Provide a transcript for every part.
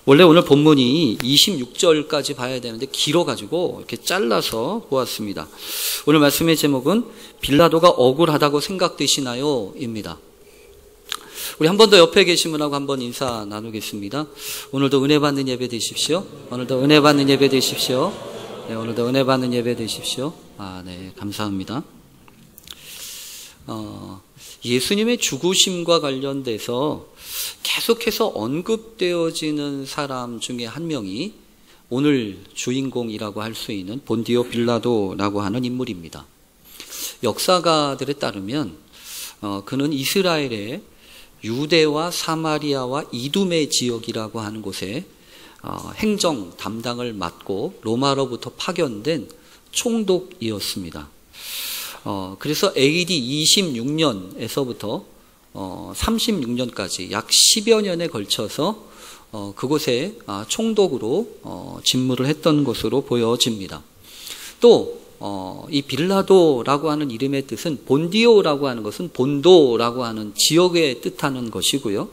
원래 오늘 본문이 26절까지 봐야 되는데 길어가지고 이렇게 잘라서 보았습니다. 오늘 말씀의 제목은 빌라도가 억울하다고 생각되시나요? 입니다. 우리 한 번 더 옆에 계신 분하고 한번 인사 나누겠습니다. 오늘도 은혜 받는 예배 되십시오. 오늘도 은혜 받는 예배 되십시오. 네, 오늘도 은혜 받는 예배 되십시오. 네, 감사합니다. 예수님의 죽으심과 관련돼서 계속해서 언급되어지는 사람 중에 한 명이 오늘 주인공이라고 할 수 있는 본디오 빌라도라고 하는 인물입니다. 역사가들에 따르면 그는 이스라엘의 유대와 사마리아와 이두메 지역이라고 하는 곳에 행정 담당을 맡고 로마로부터 파견된 총독이었습니다. 그래서 AD 26년에서부터 36년까지 약 10여 년에 걸쳐서 그곳에 총독으로 직무를 했던 것으로 보여집니다. 또 이 빌라도라고 하는 이름의 뜻은 본디오라고 하는 것은 본도라고 하는 지역에 뜻하는 것이고요.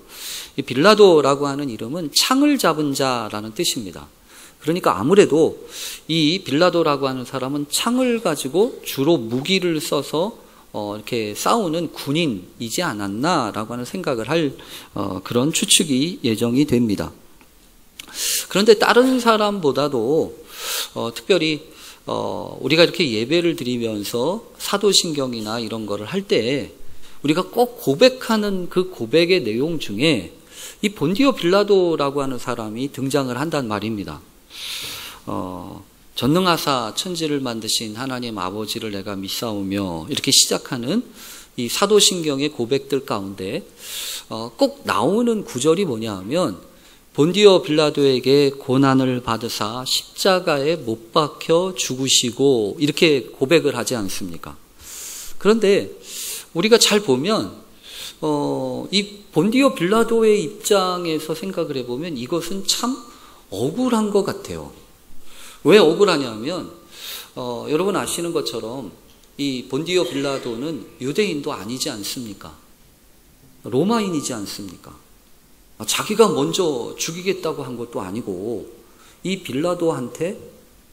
이 빌라도라고 하는 이름은 창을 잡은 자라는 뜻입니다. 그러니까 아무래도 이 빌라도라고 하는 사람은 창을 가지고 주로 무기를 써서 이렇게 싸우는 군인이지 않았나라고 하는 생각을 할 그런 추측이 예정이 됩니다. 그런데 다른 사람보다도 특별히 우리가 이렇게 예배를 드리면서 사도신경이나 이런 거를 할 때 우리가 꼭 고백하는 그 고백의 내용 중에 이 본디오 빌라도라고 하는 사람이 등장을 한단 말입니다. 전능하사 천지를 만드신 하나님 아버지를 내가 믿사오며 이렇게 시작하는 이 사도신경의 고백들 가운데 꼭 나오는 구절이 뭐냐 하면 본디오 빌라도에게 고난을 받으사 십자가에 못 박혀 죽으시고 이렇게 고백을 하지 않습니까? 그런데 우리가 잘 보면 이 본디오 빌라도의 입장에서 생각을 해보면 이것은 참 억울한 것 같아요. 왜 억울하냐면 여러분 아시는 것처럼 이 본디오 빌라도는 유대인도 아니지 않습니까? 로마인이지 않습니까? 자기가 먼저 죽이겠다고 한 것도 아니고 이 빌라도한테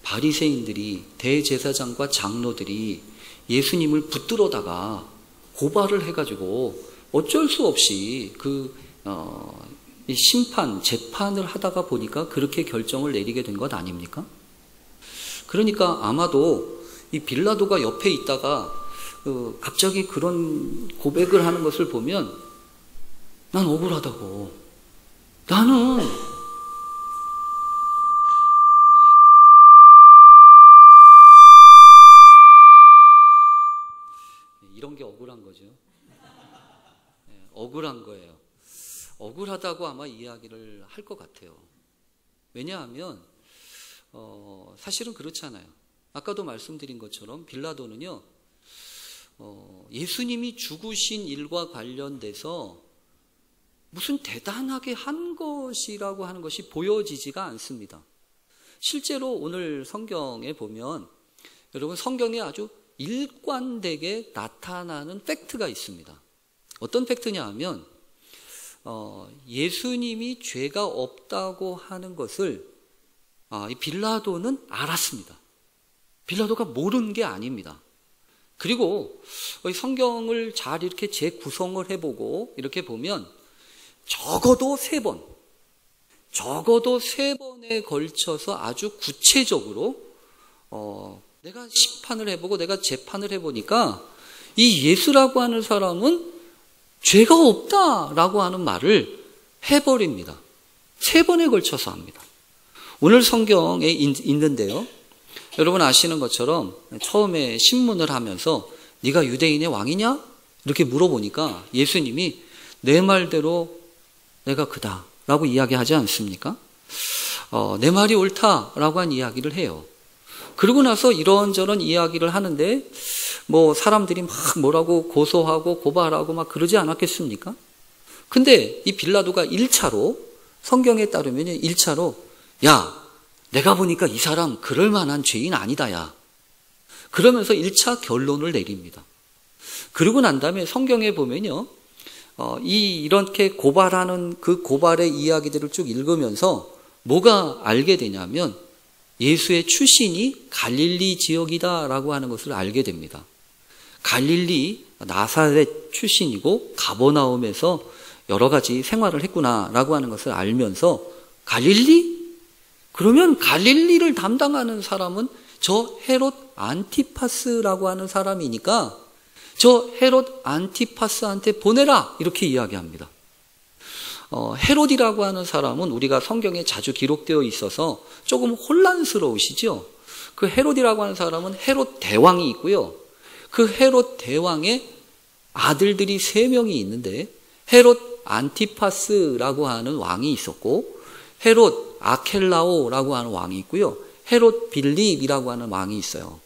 바리새인들이 대제사장과 장로들이 예수님을 붙들어다가 고발을 해가지고 어쩔 수 없이 이 재판을 하다가 보니까 그렇게 결정을 내리게 된 것 아닙니까? 그러니까 아마도 이 빌라도가 옆에 있다가 갑자기 그런 고백을 하는 것을 보면 난 억울하다고. 나는 이런 게 억울한 거죠. 억울한 거예요. 억울하다고 아마 이야기를 할 것 같아요. 왜냐하면 사실은 그렇잖아요. 아까도 말씀드린 것처럼 빌라도는요, 예수님이 죽으신 일과 관련돼서 무슨 대단하게 한 것이라고 하는 것이 보여지지가 않습니다. 실제로 오늘 성경에 보면 여러분 성경에 아주 일관되게 나타나는 팩트가 있습니다. 어떤 팩트냐 하면 예수님이 죄가 없다고 하는 것을 이 빌라도는 알았습니다. 빌라도가 모르는 게 아닙니다. 그리고 성경을 잘 이렇게 재구성을 해보고 이렇게 보면 적어도 3번, 적어도 3번에 걸쳐서 아주 구체적으로 내가 심판을 해보고 내가 재판을 해보니까 이 예수라고 하는 사람은 죄가 없다라고 하는 말을 해버립니다. 3번에 걸쳐서 합니다. 오늘 성경에 있는데요. 여러분 아시는 것처럼 처음에 신문을 하면서 네가 유대인의 왕이냐? 이렇게 물어보니까 예수님이 내 말대로 내가 그다 라고 이야기하지 않습니까? 내 말이 옳다라고 한 이야기를 해요. 그러고 나서 이런저런 이야기를 하는데 뭐 사람들이 막 뭐라고 고소하고 고발하고 막 그러지 않았겠습니까? 근데 이 빌라도가 1차로 성경에 따르면 1차로 야 내가 보니까 이 사람 그럴 만한 죄인 아니다 야 그러면서 1차 결론을 내립니다. 그러고 난 다음에 성경에 보면요 이렇게 고발하는 그 고발의 이야기들을 쭉 읽으면서 뭐가 알게 되냐면 예수의 출신이 갈릴리 지역이다라고 하는 것을 알게 됩니다. 갈릴리 나사렛 출신이고 가버나움에서 여러 가지 생활을 했구나라고 하는 것을 알면서 갈릴리? 그러면 갈릴리를 담당하는 사람은 저 헤롯 안티파스라고 하는 사람이니까 저 헤롯 안티파스한테 보내라 이렇게 이야기합니다. 헤롯이라고 하는 사람은 우리가 성경에 자주 기록되어 있어서 조금 혼란스러우시죠? 그 헤롯이라고 하는 사람은 헤롯 대왕이 있고요. 그 헤롯 대왕의 아들들이 3명이 있는데 헤롯 안티파스라고 하는 왕이 있었고 헤롯 아켈라오라고 하는 왕이 있고요. 헤롯 빌립이라고 하는 왕이 있어요.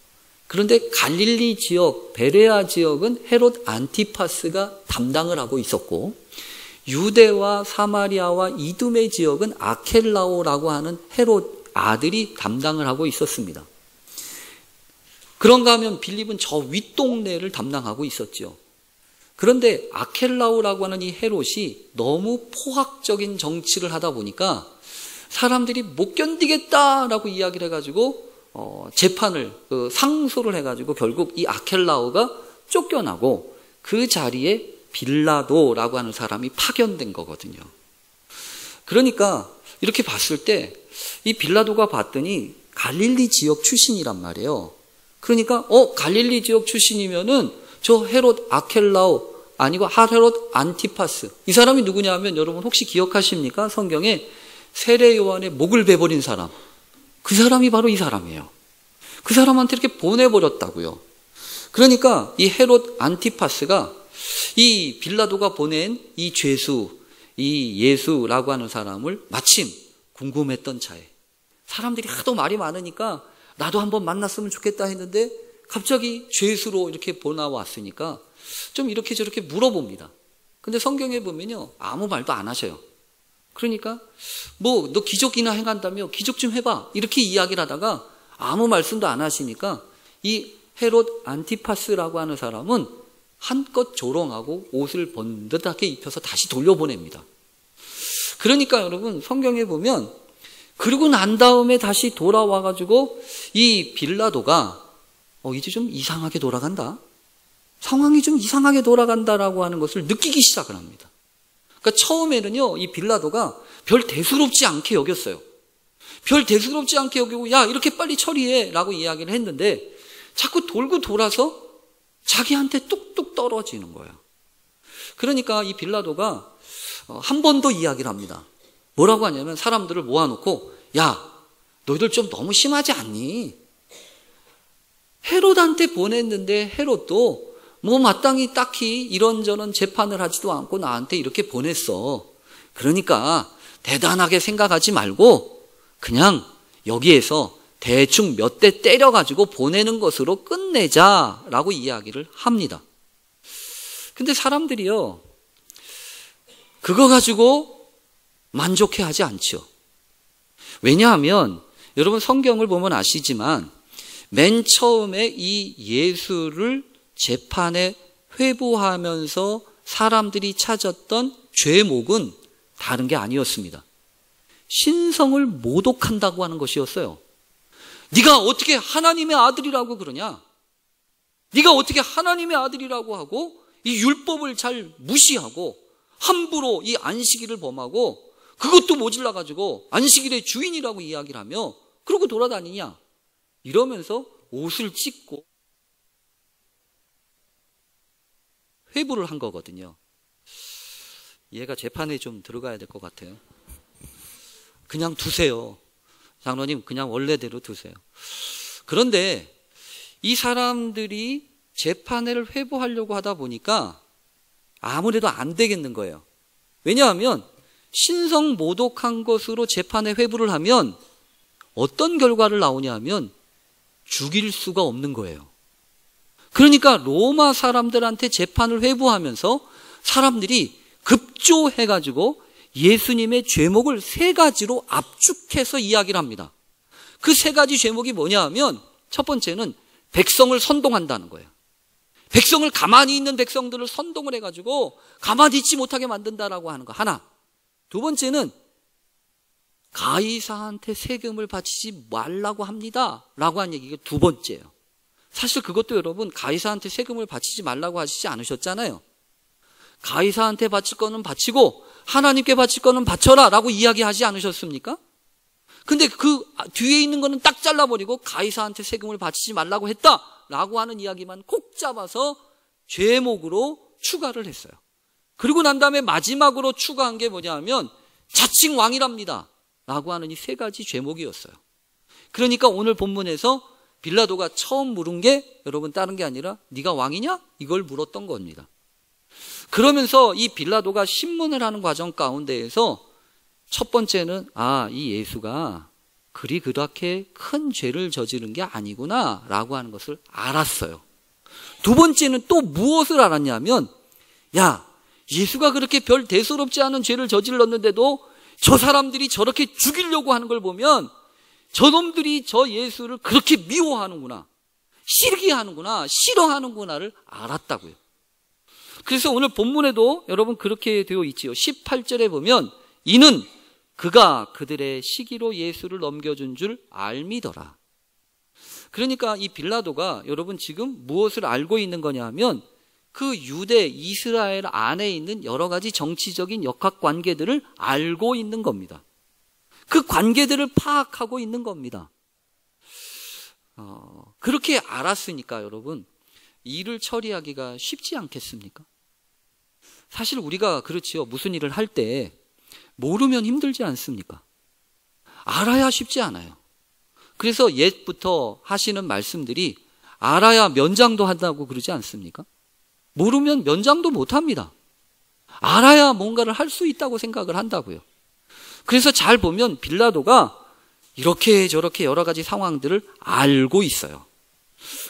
그런데 갈릴리 지역, 베레아 지역은 헤롯 안티파스가 담당을 하고 있었고 유대와 사마리아와 이두메 지역은 아켈라오라고 하는 헤롯 아들이 담당을 하고 있었습니다. 그런가 하면 빌립은 저 윗동네를 담당하고 있었죠. 그런데 아켈라오라고 하는 이 헤롯이 너무 포악적인 정치를 하다 보니까 사람들이 못 견디겠다라고 이야기를 해가지고 재판을 상소를 해가지고 결국 이 아켈라오가 쫓겨나고 그 자리에 빌라도라고 하는 사람이 파견된 거거든요. 그러니까 이렇게 봤을 때 이 빌라도가 봤더니 갈릴리 지역 출신이란 말이에요. 그러니까 갈릴리 지역 출신이면은 저 헤롯 아켈라오 아니고 헤롯 안티파스 이 사람이 누구냐면 여러분 혹시 기억하십니까? 성경에 세례 요한의 목을 베버린 사람 그 사람이 바로 이 사람이에요. 그 사람한테 이렇게 보내버렸다고요. 그러니까 이 헤롯 안티파스가 이 빌라도가 보낸 이 죄수 이 예수라고 하는 사람을 마침 궁금했던 차에 사람들이 하도 말이 많으니까 나도 한번 만났으면 좋겠다 했는데 갑자기 죄수로 이렇게 보나왔으니까 좀 이렇게 저렇게 물어봅니다. 근데 성경에 보면요 아무 말도 안 하셔요. 그러니까 뭐 너 기적이나 행한다며 기적 좀 해봐 이렇게 이야기를 하다가 아무 말씀도 안 하시니까 이 헤롯 안티파스라고 하는 사람은 한껏 조롱하고 옷을 번듯하게 입혀서 다시 돌려보냅니다. 그러니까 여러분 성경에 보면 그러고 난 다음에 다시 돌아와가지고 이 빌라도가 이제 좀 이상하게 돌아간다. 상황이 좀 이상하게 돌아간다라고 하는 것을 느끼기 시작을 합니다. 그러니까 처음에는요 이 빌라도가 별 대수롭지 않게 여겼어요. 별 대수롭지 않게 여기고 야 이렇게 빨리 처리해 라고 이야기를 했는데 자꾸 돌고 돌아서 자기한테 뚝뚝 떨어지는 거예요. 그러니까 이 빌라도가 한 번 더 이야기를 합니다. 뭐라고 하냐면 사람들을 모아놓고 야 너희들 좀 너무 심하지 않니? 헤롯한테 보냈는데 헤롯도 뭐 마땅히 딱히 이런저런 재판을 하지도 않고 나한테 이렇게 보냈어. 그러니까 대단하게 생각하지 말고 그냥 여기에서 대충 몇 대 때려가지고 보내는 것으로 끝내자라고 이야기를 합니다. 근데 사람들이요 그거 가지고 만족해하지 않죠. 왜냐하면 여러분 성경을 보면 아시지만 맨 처음에 이 예수를 재판에 회부하면서 사람들이 찾았던 죄목은 다른 게 아니었습니다. 신성을 모독한다고 하는 것이었어요. 네가 어떻게 하나님의 아들이라고 그러냐? 네가 어떻게 하나님의 아들이라고 하고 이 율법을 잘 무시하고 함부로 이 안식일을 범하고 그것도 모질라가지고 안식일의 주인이라고 이야기를 하며 그러고 돌아다니냐? 이러면서 옷을 찢고 회부를 한 거거든요. 얘가 재판에 좀 들어가야 될 것 같아요. 그냥 두세요. 장로님 그냥 원래대로 두세요. 그런데 이 사람들이 재판을 회부하려고 하다 보니까 아무래도 안 되겠는 거예요. 왜냐하면 신성 모독한 것으로 재판에 회부를 하면 어떤 결과를 나오냐 하면 죽일 수가 없는 거예요. 그러니까 로마 사람들한테 재판을 회부하면서 사람들이 급조해가지고 예수님의 죄목을 3가지로 압축해서 이야기를 합니다. 그 3가지 죄목이 뭐냐 하면 첫 번째는 백성을 선동한다는 거예요. 백성을 가만히 있는 백성들을 선동을 해가지고 가만히 있지 못하게 만든다라고 하는 거 하나. 두 번째는 가이사한테 세금을 바치지 말라고 합니다 라고 한 얘기가 두 번째예요. 사실 그것도 여러분 가이사한테 세금을 바치지 말라고 하시지 않으셨잖아요. 가이사한테 바칠 거는 바치고 하나님께 바칠 거는 바쳐라 라고 이야기하지 않으셨습니까? 근데 그 뒤에 있는 거는 딱 잘라버리고 가이사한테 세금을 바치지 말라고 했다라고 하는 이야기만 콕 잡아서 죄목으로 추가를 했어요. 그리고 난 다음에 마지막으로 추가한 게 뭐냐면 자칭 왕이랍니다 라고 하는 이 세 가지 죄목이었어요. 그러니까 오늘 본문에서 빌라도가 처음 물은 게 여러분 다른 게 아니라 네가 왕이냐? 이걸 물었던 겁니다. 그러면서 이 빌라도가 신문을 하는 과정 가운데에서 첫 번째는 이 예수가 그렇게 큰 죄를 저지른 게 아니구나 라고 하는 것을 알았어요. 두 번째는 또 무엇을 알았냐면 예수가 그렇게 별 대수롭지 않은 죄를 저질렀는데도 저 사람들이 저렇게 죽이려고 하는 걸 보면 저놈들이 저 예수를 그렇게 미워하는구나, 시기하는구나, 싫어하는구나를 알았다고요. 그래서 오늘 본문에도 여러분 그렇게 되어 있지요. 18절에 보면 이는 그가 그들의 시기로 예수를 넘겨준 줄 알미더라. 그러니까 이 빌라도가 여러분 지금 무엇을 알고 있는 거냐 하면 그 유대 이스라엘 안에 있는 여러 가지 정치적인 역학관계들을 알고 있는 겁니다. 그 관계들을 파악하고 있는 겁니다. 그렇게 알았으니까 여러분 일을 처리하기가 쉽지 않겠습니까? 사실 우리가 그렇지요. 무슨 일을 할 때 모르면 힘들지 않습니까? 알아야 쉽지 않아요. 그래서 옛부터 하시는 말씀들이 알아야 면장도 한다고 그러지 않습니까? 모르면 면장도 못합니다. 알아야 뭔가를 할 수 있다고 생각을 한다고요. 그래서 잘 보면 빌라도가 이렇게 저렇게 여러 가지 상황들을 알고 있어요.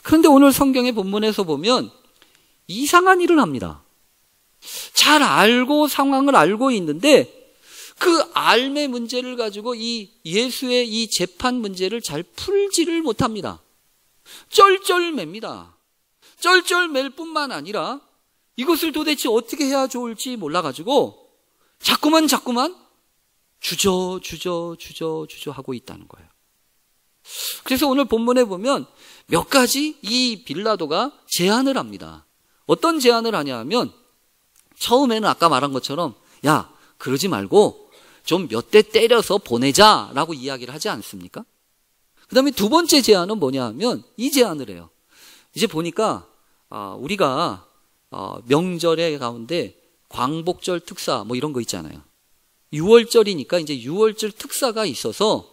그런데 오늘 성경의 본문에서 보면 이상한 일을 합니다. 잘 알고 상황을 알고 있는데 그 알매 문제를 가지고 이 예수의 이 재판 문제를 잘 풀지를 못합니다. 쩔쩔맵니다. 쩔쩔맬 뿐만 아니라 이것을 도대체 어떻게 해야 좋을지 몰라가지고 자꾸만 주저 하고 있다는 거예요. 그래서 오늘 본문에 보면 몇 가지 이 빌라도가 제안을 합니다. 어떤 제안을 하냐 하면 처음에는 아까 말한 것처럼 그러지 말고 좀 몇 대 때려서 보내자라고 이야기를 하지 않습니까? 그 다음에 두 번째 제안은 뭐냐 하면 이 제안을 해요. 이제 보니까 우리가 명절의 가운데 광복절 특사 뭐 이런 거 있잖아요. 6월절이니까 이제 6월절 특사가 있어서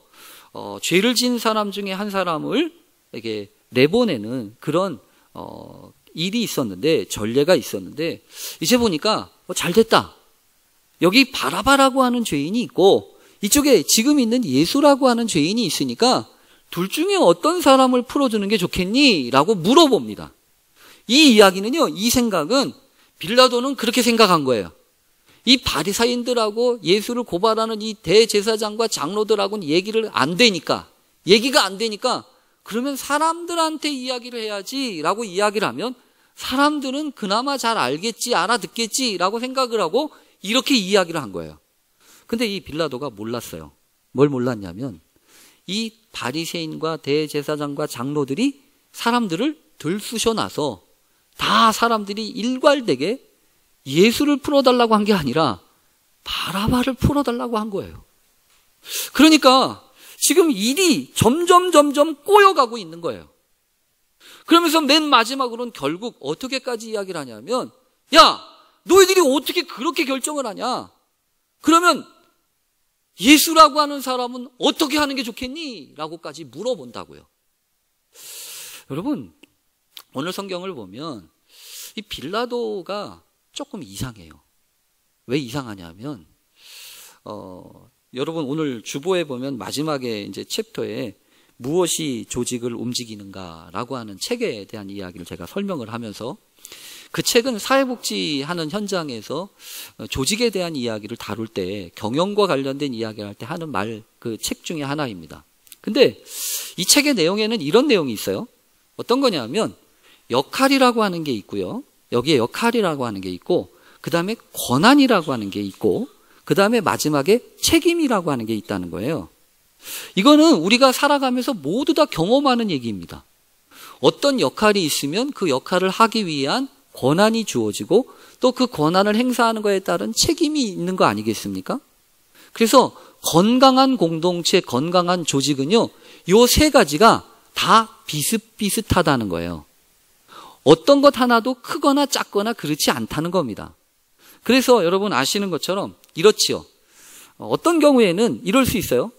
죄를 지은 사람 중에 한 사람을 이렇게 내보내는 그런 일이 있었는데, 전례가 있었는데, 이제 보니까 잘 됐다. 여기 바라바라고 하는 죄인이 있고 이쪽에 지금 있는 예수라고 하는 죄인이 있으니까 둘 중에 어떤 사람을 풀어주는 게 좋겠니? 라고 물어봅니다. 이 이야기는요, 이 생각은 빌라도는 그렇게 생각한 거예요. 이 바리사인들하고 예수를 고발하는 이 대제사장과 장로들하고는 얘기가 안 되니까 그러면 사람들한테 이야기를 해야지 라고 이야기를 하면 사람들은 그나마 잘 알겠지, 알아듣겠지 라고 생각을 하고 이렇게 이야기를 한 거예요. 근데 이 빌라도가 몰랐어요. 뭘 몰랐냐면 이 바리새인과 대제사장과 장로들이 사람들을 들쑤셔놔서 다 사람들이 일괄되게 예수를 풀어달라고 한 게 아니라 바라바를 풀어달라고 한 거예요. 그러니까 지금 일이 점점 꼬여가고 있는 거예요. 그러면서 맨 마지막으로는 결국 어떻게까지 이야기를 하냐면 너희들이 어떻게 그렇게 결정을 하냐? 그러면 예수라고 하는 사람은 어떻게 하는 게 좋겠니? 라고까지 물어본다고요. 여러분, 오늘 성경을 보면 이 빌라도가 조금 이상해요. 왜 이상하냐면 여러분 오늘 주보에 보면 마지막에 이제 챕터에 무엇이 조직을 움직이는가라고 하는 책에 대한 이야기를 제가 설명을 하면서 그 책은 사회복지 하는 현장에서 조직에 대한 이야기를 다룰 때 경영과 관련된 이야기를 할 때 하는 그 책 중에 하나입니다. 근데 이 책의 내용에는 이런 내용이 있어요. 어떤 거냐면 역할이라고 하는 게 있고요. 여기에 역할이라고 하는 게 있고, 그 다음에 권한이라고 하는 게 있고, 그 다음에 마지막에 책임이라고 하는 게 있다는 거예요. 이거는 우리가 살아가면서 모두 다 경험하는 얘기입니다. 어떤 역할이 있으면 그 역할을 하기 위한 권한이 주어지고 또 그 권한을 행사하는 것에 따른 책임이 있는 거 아니겠습니까? 그래서 건강한 공동체, 건강한 조직은요, 요 세 가지가 다 비슷비슷하다는 거예요. 어떤 것 하나도 크거나 작거나 그렇지 않다는 겁니다. 그래서 여러분 아시는 것처럼 이렇지요. 어떤 경우에는 이럴 수 있어요.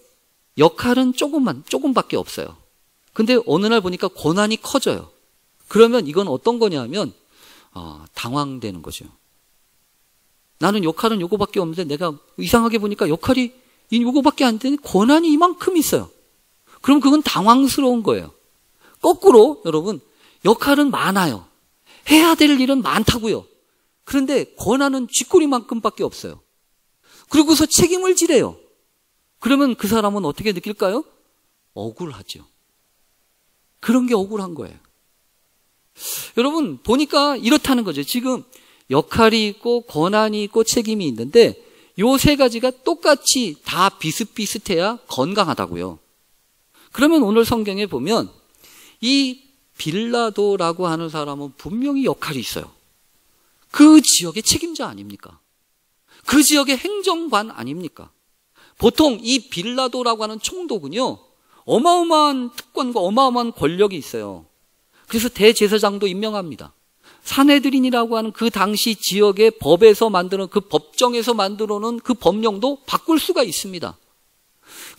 역할은 조금밖에 없어요. 근데 어느 날 보니까 권한이 커져요. 그러면 이건 어떤 거냐면 당황되는 거죠. 나는 역할은 요거밖에 없는데 내가 이상하게 보니까 역할이 요거밖에 안 되니 권한이 이만큼 있어요. 그럼 그건 당황스러운 거예요. 거꾸로 여러분, 역할은 많아요. 해야 될 일은 많다고요. 그런데 권한은 쥐꼬리만큼밖에 없어요. 그리고서 책임을 지래요. 그러면 그 사람은 어떻게 느낄까요? 억울하죠. 그런 게 억울한 거예요. 여러분 보니까 이렇다는 거죠. 지금 역할이 있고 권한이 있고 책임이 있는데 요 세 가지가 똑같이 다 비슷비슷해야 건강하다고요. 그러면 오늘 성경에 보면 이 빌라도라고 하는 사람은 분명히 역할이 있어요. 그 지역의 책임자 아닙니까? 그 지역의 행정관 아닙니까? 보통 이 빌라도라고 하는 총독은요, 어마어마한 특권과 어마어마한 권력이 있어요. 그래서 대제사장도 임명합니다. 산헤드린이라고 하는 그 당시 지역의 법에서 만드는 그 법정에서 만들어 놓은 그 법령도 바꿀 수가 있습니다.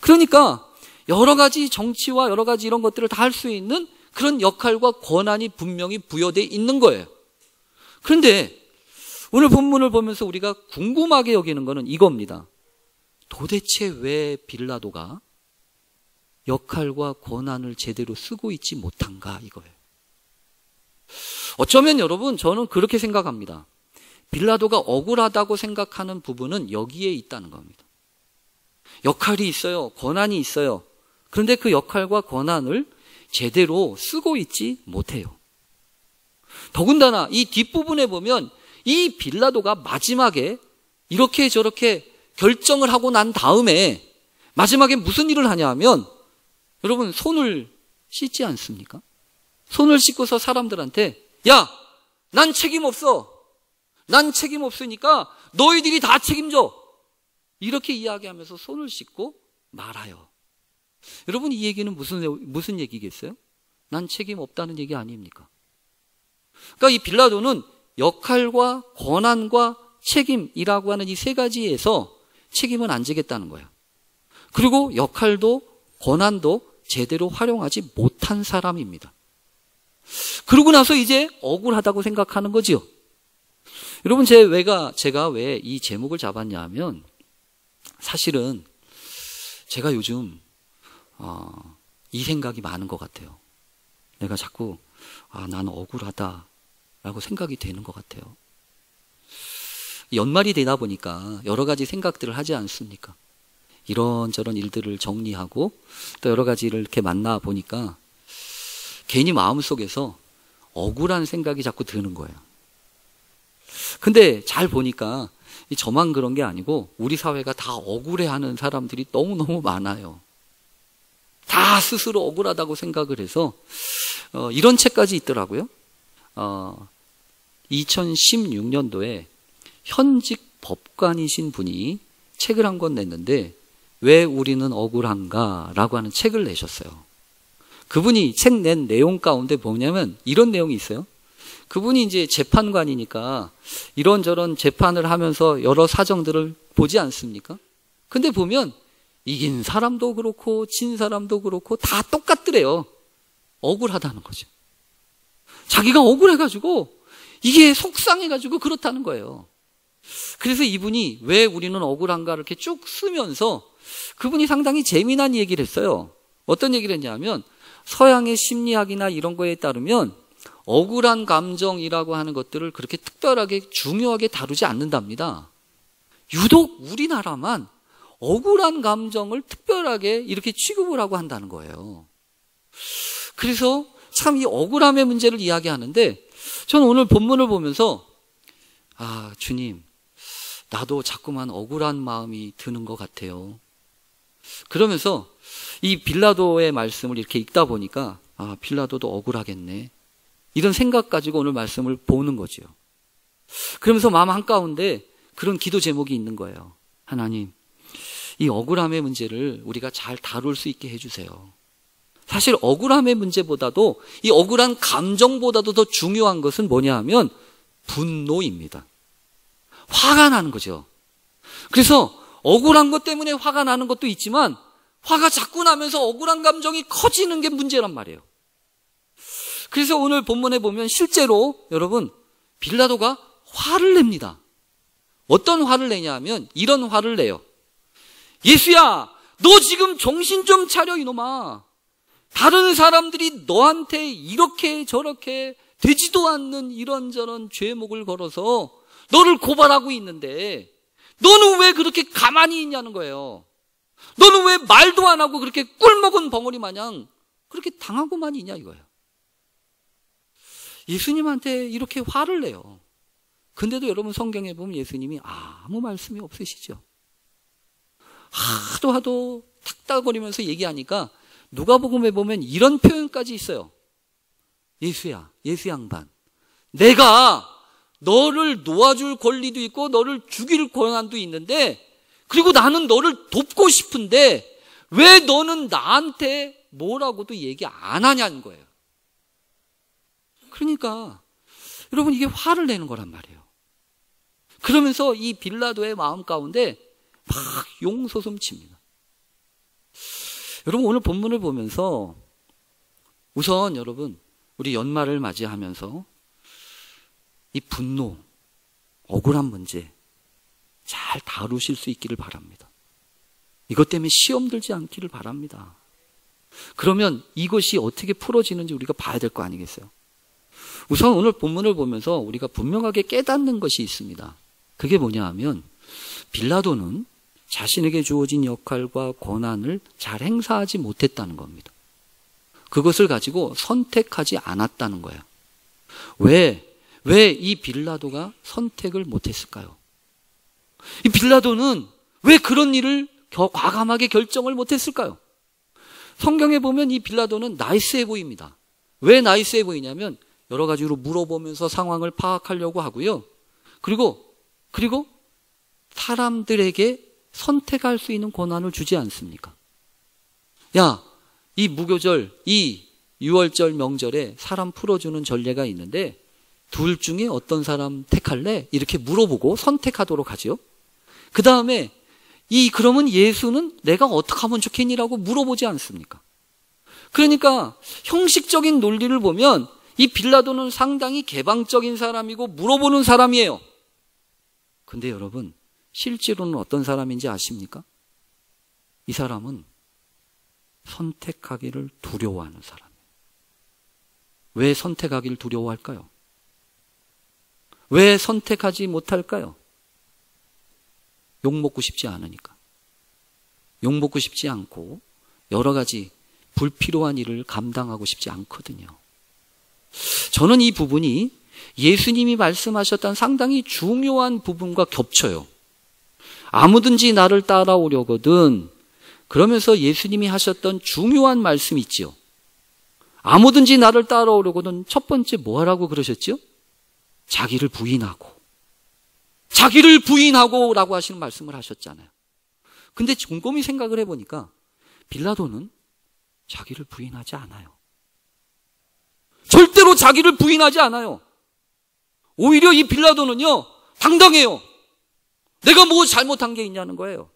그러니까 여러 가지 정치와 여러 가지 이런 것들을 다 할 수 있는 그런 역할과 권한이 분명히 부여되어 있는 거예요. 그런데 오늘 본문을 보면서 우리가 궁금하게 여기는 것은 이겁니다. 도대체 왜 빌라도가 역할과 권한을 제대로 쓰고 있지 못한가 이거예요. 어쩌면 여러분 저는 그렇게 생각합니다. 빌라도가 억울하다고 생각하는 부분은 여기에 있다는 겁니다. 역할이 있어요. 권한이 있어요. 그런데 그 역할과 권한을 제대로 쓰고 있지 못해요. 더군다나 이 뒷부분에 보면 이 빌라도가 마지막에 이렇게 저렇게 결정을 하고 난 다음에 마지막에 무슨 일을 하냐 하면 여러분 손을 씻지 않습니까? 손을 씻고서 사람들한테 야, 난 책임 없어. 난 책임 없으니까 너희들이 다 책임져. 이렇게 이야기하면서 손을 씻고 말아요. 여러분 이 얘기는 무슨 얘기겠어요? 난 책임 없다는 얘기 아닙니까? 그러니까 이 빌라도는 역할과 권한과 책임이라고 하는 이 세 가지에서 책임은 안 지겠다는 거예요. 그리고 역할도 권한도 제대로 활용하지 못한 사람입니다. 그러고 나서 이제 억울하다고 생각하는 거지요. 여러분 제가 왜 이 제목을 잡았냐 하면 사실은 제가 요즘 이 생각이 많은 것 같아요. 내가 자꾸 나는 억울하다라고 생각이 되는 것 같아요. 연말이 되다 보니까 여러 가지 생각들을 하지 않습니까? 이런저런 일들을 정리하고 또 여러 가지를 이렇게 만나 보니까 괜히 마음속에서 억울한 생각이 자꾸 드는 거예요. 근데 잘 보니까 저만 그런 게 아니고 우리 사회가 다 억울해하는 사람들이 너무너무 많아요. 다 스스로 억울하다고 생각을 해서 이런 책까지 있더라고요. 2016년도에 현직 법관이신 분이 책을 한 권 냈는데 왜 우리는 억울한가 라고 하는 책을 내셨어요. 그분이 책 낸 내용 가운데 뭐냐면 이런 내용이 있어요. 그분이 이제 재판관이니까 이런저런 재판을 하면서 여러 사정들을 보지 않습니까? 근데 보면 이긴 사람도 그렇고 진 사람도 그렇고 다 똑같더래요. 억울하다는 거죠. 자기가 억울해가지고 이게 속상해가지고 그렇다는 거예요. 그래서 이분이 왜 우리는 억울한가 이렇게 쭉 쓰면서 그분이 상당히 재미난 얘기를 했어요. 어떤 얘기를 했냐면 서양의 심리학이나 이런 거에 따르면 억울한 감정이라고 하는 것들을 그렇게 특별하게 중요하게 다루지 않는답니다. 유독 우리나라만 억울한 감정을 특별하게 이렇게 취급을 하고 한다는 거예요. 그래서 참 이 억울함의 문제를 이야기하는데 저는 오늘 본문을 보면서 주님, 나도 자꾸만 억울한 마음이 드는 것 같아요. 그러면서 이 빌라도의 말씀을 이렇게 읽다 보니까 빌라도도 억울하겠네, 이런 생각 가지고 오늘 말씀을 보는 거죠. 그러면서 마음 한가운데 그런 기도 제목이 있는 거예요. 하나님, 이 억울함의 문제를 우리가 잘 다룰 수 있게 해주세요. 사실 억울함의 문제보다도, 이 억울한 감정보다도 더 중요한 것은 뭐냐 하면 분노입니다. 화가 나는 거죠. 그래서 억울한 것 때문에 화가 나는 것도 있지만 화가 자꾸 나면서 억울한 감정이 커지는 게 문제란 말이에요. 그래서 오늘 본문에 보면 실제로 여러분, 빌라도가 화를 냅니다. 어떤 화를 내냐 하면 이런 화를 내요. 예수야, 너 지금 정신 좀 차려, 이놈아. 다른 사람들이 너한테 이렇게 저렇게 되지도 않는 이런저런 죄목을 걸어서 너를 고발하고 있는데 너는 왜 그렇게 가만히 있냐는 거예요. 너는 왜 말도 안 하고 그렇게 꿀먹은 벙어리 마냥 그렇게 당하고만 있냐 이거예요. 예수님한테 이렇게 화를 내요. 근데도 여러분 성경에 보면 예수님이 아무 말씀이 없으시죠. 하도 탁탁거리면서 얘기하니까 누가복음에 보면 이런 표현까지 있어요. 예수야, 예수 양반, 내가 너를 놓아줄 권리도 있고 너를 죽일 권한도 있는데, 그리고 나는 너를 돕고 싶은데 왜 너는 나한테 뭐라고도 얘기 안 하냐는 거예요. 그러니까 여러분, 이게 화를 내는 거란 말이에요. 그러면서 이 빌라도의 마음 가운데 막 용솟음칩니다. 여러분, 오늘 본문을 보면서 우선 여러분, 우리 연말을 맞이하면서 이 분노, 억울한 문제 잘 다루실 수 있기를 바랍니다. 이것 때문에 시험 들지 않기를 바랍니다. 그러면 이것이 어떻게 풀어지는지 우리가 봐야 될 거 아니겠어요? 우선 오늘 본문을 보면서 우리가 분명하게 깨닫는 것이 있습니다. 그게 뭐냐 하면 빌라도는 자신에게 주어진 역할과 권한을 잘 행사하지 못했다는 겁니다. 그것을 가지고 선택하지 않았다는 거예요. 왜 이 빌라도가 선택을 못했을까요? 이 빌라도는 왜 그런 일을 과감하게 결정을 못했을까요? 성경에 보면 이 빌라도는 나이스해 보입니다. 왜 나이스해 보이냐면 여러 가지로 물어보면서 상황을 파악하려고 하고요. 그리고 사람들에게 선택할 수 있는 권한을 주지 않습니까? 야, 이 무교절, 이 6월절 명절에 사람 풀어주는 전례가 있는데 둘 중에 어떤 사람 택할래? 이렇게 물어보고 선택하도록 하죠. 그 다음에 그러면 예수는 내가 어떻게 하면 좋겠니라고 물어보지 않습니까? 그러니까 형식적인 논리를 보면 이 빌라도는 상당히 개방적인 사람이고 물어보는 사람이에요. 근데 여러분, 실제로는 어떤 사람인지 아십니까? 이 사람은 선택하기를 두려워하는 사람이에요. 왜 선택하기를 두려워할까요? 왜 선택하지 못할까요? 욕먹고 싶지 않으니까. 욕먹고 싶지 않고 여러 가지 불필요한 일을 감당하고 싶지 않거든요. 저는 이 부분이 예수님이 말씀하셨던 상당히 중요한 부분과 겹쳐요. 아무든지 나를 따라오려거든, 그러면서 예수님이 하셨던 중요한 말씀이 있죠. 아무든지 나를 따라오려거든 첫 번째 뭐 하라고 그러셨죠? 자기를 부인하고 라고 하시는 말씀을 하셨잖아요. 근데 곰곰이 생각을 해보니까 빌라도는 자기를 부인하지 않아요. 절대로 자기를 부인하지 않아요. 오히려 이 빌라도는요, 당당해요. 내가 뭐 잘못한 게 있냐는 거예요.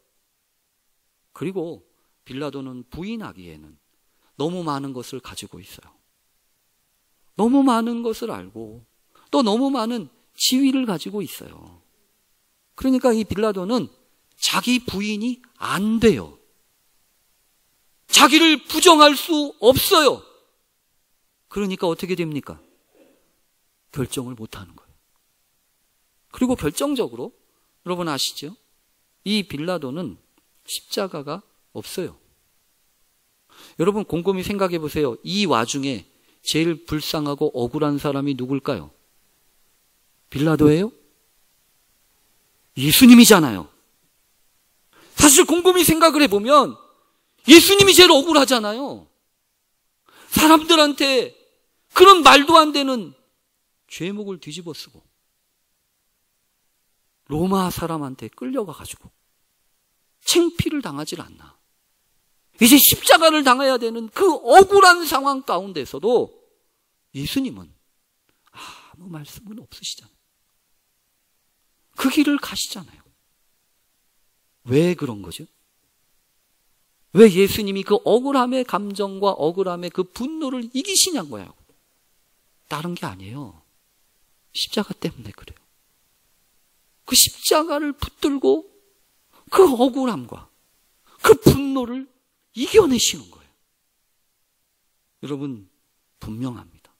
그리고 빌라도는 부인하기에는 너무 많은 것을 가지고 있어요. 너무 많은 것을 알고 또 너무 많은 지위를 가지고 있어요. 그러니까 이 빌라도는 자기 부인이 안 돼요. 자기를 부정할 수 없어요. 그러니까 어떻게 됩니까? 결정을 못하는 거예요. 그리고 결정적으로 여러분 아시죠? 이 빌라도는 십자가가 없어요. 여러분 곰곰이 생각해 보세요. 이 와중에 제일 불쌍하고 억울한 사람이 누굴까요? 빌라도예요? 예수님이잖아요. 사실 곰곰이 생각을 해보면 예수님이 제일 억울하잖아요. 사람들한테 그런 말도 안 되는 죄목을 뒤집어 쓰고 로마 사람한테 끌려가가지고 창피를 당하질 않나. 이제 십자가를 당해야 되는 그 억울한 상황 가운데서도 예수님은 아무 말씀은 없으시잖아요. 그 길을 가시잖아요. 왜 그런 거죠? 왜 예수님이 그 억울함의 감정과 억울함의 그 분노를 이기시냐고요. 다른 게 아니에요. 십자가 때문에 그래요. 그 십자가를 붙들고 그 억울함과 그 분노를 이겨내시는 거예요. 여러분, 분명합니다.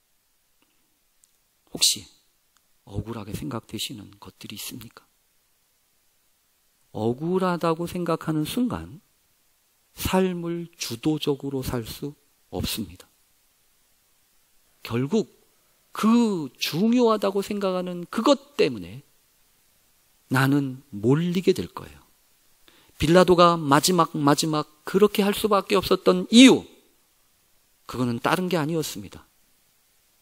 혹시 억울하게 생각되시는 것들이 있습니까? 억울하다고 생각하는 순간 삶을 주도적으로 살 수 없습니다. 결국 그 중요하다고 생각하는 그것 때문에 나는 몰리게 될 거예요. 빌라도가 마지막 그렇게 할 수밖에 없었던 이유, 그거는 다른 게 아니었습니다.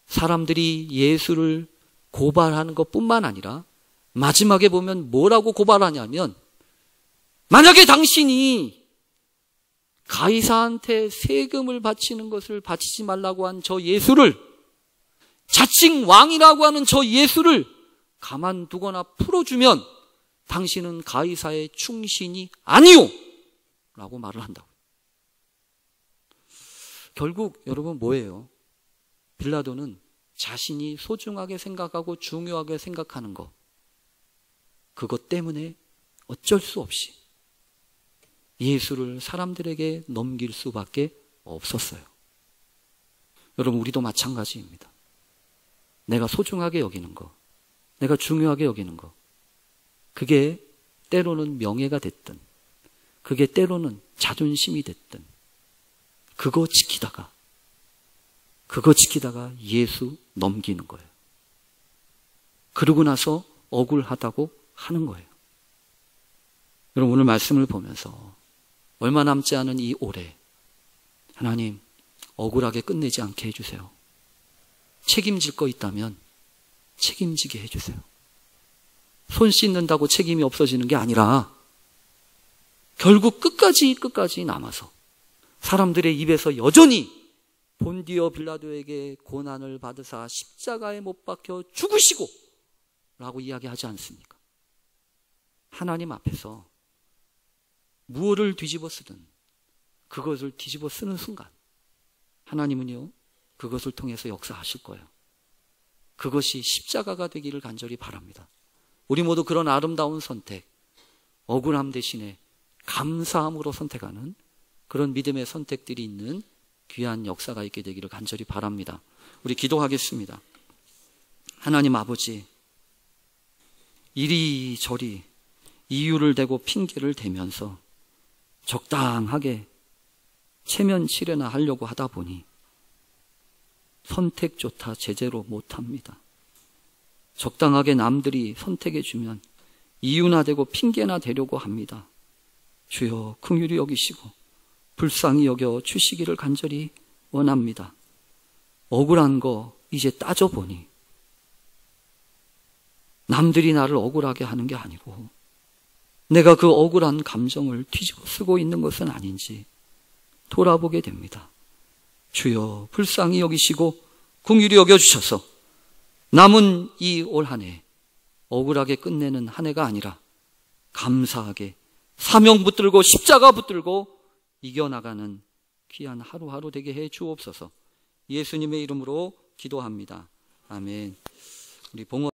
사람들이 예수를 고발하는 것뿐만 아니라 마지막에 보면 뭐라고 고발하냐면, 만약에 당신이 가이사한테 세금을 바치는 것을 바치지 말라고 한 저 예수를, 자칭 왕이라고 하는 저 예수를 가만두거나 풀어주면 당신은 가이사의 충신이 아니오! 라고 말을 한다고. 결국 여러분 뭐예요? 빌라도는 자신이 소중하게 생각하고 중요하게 생각하는 것, 그것 때문에 어쩔 수 없이 예수를 사람들에게 넘길 수밖에 없었어요. 여러분, 우리도 마찬가지입니다. 내가 소중하게 여기는 거, 내가 중요하게 여기는 거, 그게 때로는 명예가 됐든, 그게 때로는 자존심이 됐든, 그거 지키다가 예수 넘기는 거예요. 그러고 나서 억울하다고 하는 거예요. 여러분, 오늘 말씀을 보면서 얼마 남지 않은 이 올해, 하나님 억울하게 끝내지 않게 해주세요. 책임질 거 있다면 책임지게 해주세요. 손 씻는다고 책임이 없어지는 게 아니라 결국 끝까지 남아서 사람들의 입에서 여전히 본디오 빌라도에게 고난을 받으사 십자가에 못 박혀 죽으시고 라고 이야기하지 않습니까? 하나님 앞에서 무엇을 뒤집어 쓰든 그것을 뒤집어 쓰는 순간 하나님은요, 그것을 통해서 역사하실 거예요. 그것이 십자가가 되기를 간절히 바랍니다. 우리 모두 그런 아름다운 선택, 억울함 대신에 감사함으로 선택하는 그런 믿음의 선택들이 있는 귀한 역사가 있게 되기를 간절히 바랍니다. 우리 기도하겠습니다. 하나님 아버지, 이리저리 이유를 대고 핑계를 대면서 적당하게 체면치레나 하려고 하다 보니 선택조차 제대로 못합니다. 적당하게 남들이 선택해주면 이유나 대고 핑계나 대려고 합니다. 주여 긍휼히 여기시고 불쌍히 여겨 주시기를 간절히 원합니다. 억울한 거 이제 따져보니 남들이 나를 억울하게 하는 게 아니고 내가 그 억울한 감정을 뒤집어 쓰고 있는 것은 아닌지 돌아보게 됩니다. 주여 불쌍히 여기시고 긍휼히 여겨주셔서 남은 이 올 한 해 억울하게 끝내는 한 해가 아니라 감사하게 사명 붙들고 십자가 붙들고 이겨나가는 귀한 하루하루 되게 해 주옵소서. 예수님의 이름으로 기도합니다. 아멘. 우리 봉헌